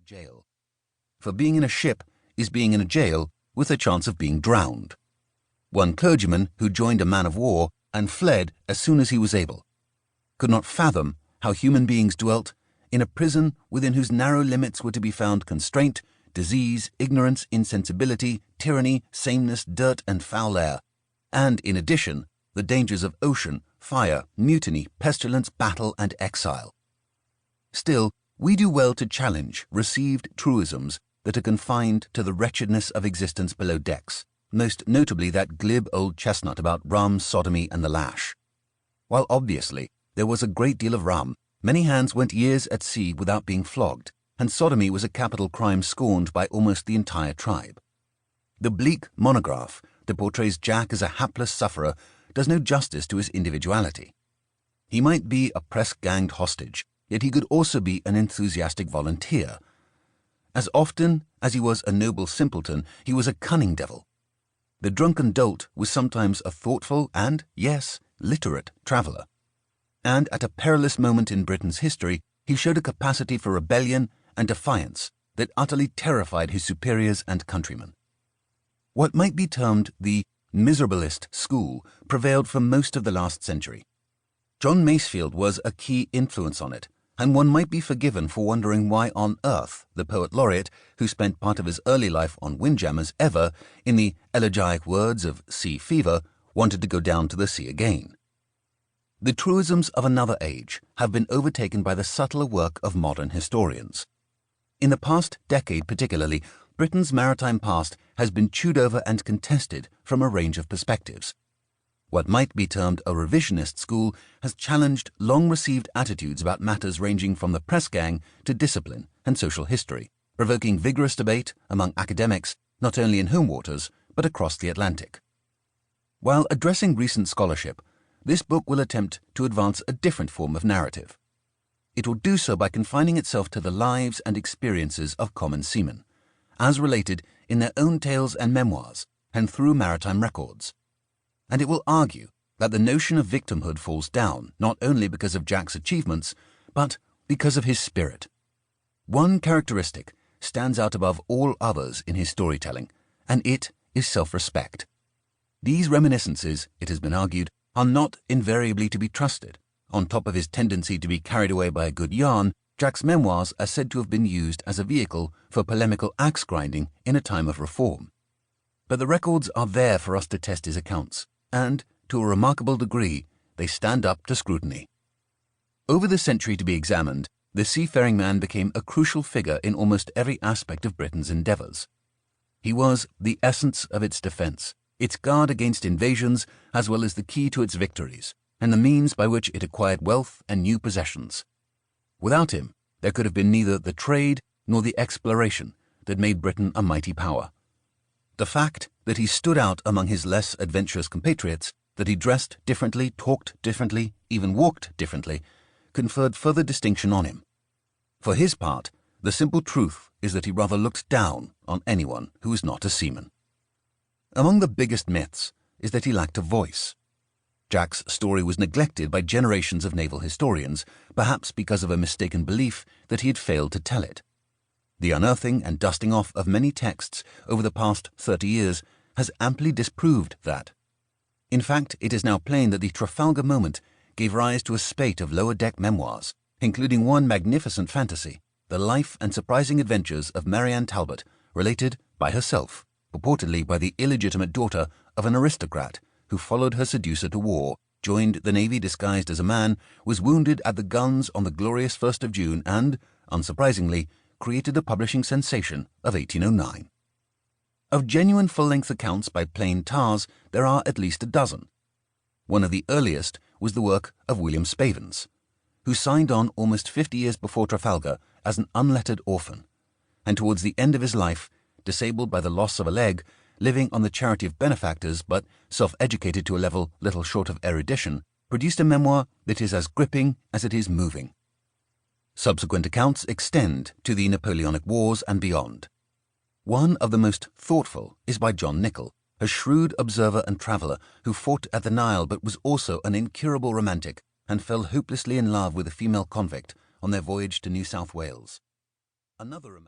jail. For being in a ship is being in a jail with a chance of being drowned. One clergyman who joined a man of war and fled as soon as he was able could not fathom how human beings dwelt in a prison within whose narrow limits were to be found constraint, disease, ignorance, insensibility, tyranny, sameness, dirt, and foul air, and, in addition, the dangers of ocean, fire, mutiny, pestilence, battle, and exile. Still, we do well to challenge received truisms that are confined to the wretchedness of existence below decks, most notably that glib old chestnut about rum, sodomy, and the lash. While obviously there was a great deal of rum, many hands went years at sea without being flogged, and sodomy was a capital crime scorned by almost the entire tribe. The bleak monograph that portrays Jack as a hapless sufferer does no justice to his individuality. He might be a press-ganged hostage, yet he could also be an enthusiastic volunteer. As often as he was a noble simpleton, he was a cunning devil. The drunken dolt was sometimes a thoughtful and, yes, literate traveller. And at a perilous moment in Britain's history, he showed a capacity for rebellion and defiance that utterly terrified his superiors and countrymen. What might be termed the miserablest school prevailed for most of the last century. John Masefield was a key influence on it, and one might be forgiven for wondering why on earth the poet laureate, who spent part of his early life on windjammers, ever, in the elegiac words of Sea Fever, wanted to go down to the sea again. The truisms of another age have been overtaken by the subtler work of modern historians. In the past decade particularly, Britain's maritime past has been chewed over and contested from a range of perspectives. What might be termed a revisionist school has challenged long-received attitudes about matters ranging from the press gang to discipline and social history, provoking vigorous debate among academics not only in home waters but across the Atlantic. While addressing recent scholarship, this book will attempt to advance a different form of narrative. It will do so by confining itself to the lives and experiences of common seamen, as related in their own tales and memoirs and through maritime records. And it will argue that the notion of victimhood falls down not only because of Jack's achievements, but because of his spirit. One characteristic stands out above all others in his storytelling, and it is self-respect. These reminiscences, it has been argued, are not invariably to be trusted. On top of his tendency to be carried away by a good yarn, Jack's memoirs are said to have been used as a vehicle for polemical axe-grinding in a time of reform. But the records are there for us to test his accounts, and, to a remarkable degree, they stand up to scrutiny. Over the century to be examined, the seafaring man became a crucial figure in almost every aspect of Britain's endeavours. He was the essence of its defence, its guard against invasions, as well as the key to its victories, and the means by which it acquired wealth and new possessions. Without him, there could have been neither the trade nor the exploration that made Britain a mighty power. The fact that he stood out among his less adventurous compatriots, that he dressed differently, talked differently, even walked differently, conferred further distinction on him. For his part, the simple truth is that he rather looked down on anyone who was not a seaman. Among the biggest myths is that he lacked a voice. Jack's story was neglected by generations of naval historians, perhaps because of a mistaken belief that he had failed to tell it. The unearthing and dusting off of many texts over the past 30 years has amply disproved that. In fact, it is now plain that the Trafalgar moment gave rise to a spate of lower-deck memoirs, including one magnificent fantasy, the life and surprising adventures of Marianne Talbot, related by herself, purportedly by the illegitimate daughter of an aristocrat who followed her seducer to war, joined the Navy disguised as a man, was wounded at the guns on the glorious 1st of June and, unsurprisingly, created the publishing sensation of 1809. Of genuine full-length accounts by plain tars, there are at least a dozen. One of the earliest was the work of William Spavins, who signed on almost 50 years before Trafalgar as an unlettered orphan, and towards the end of his life, disabled by the loss of a leg, living on the charity of benefactors but self-educated to a level little short of erudition, produced a memoir that is as gripping as it is moving. Subsequent accounts extend to the Napoleonic Wars and beyond. One of the most thoughtful is by John Nichol, a shrewd observer and traveller who fought at the Nile but was also an incurable romantic and fell hopelessly in love with a female convict on their voyage to New South Wales. Another romantic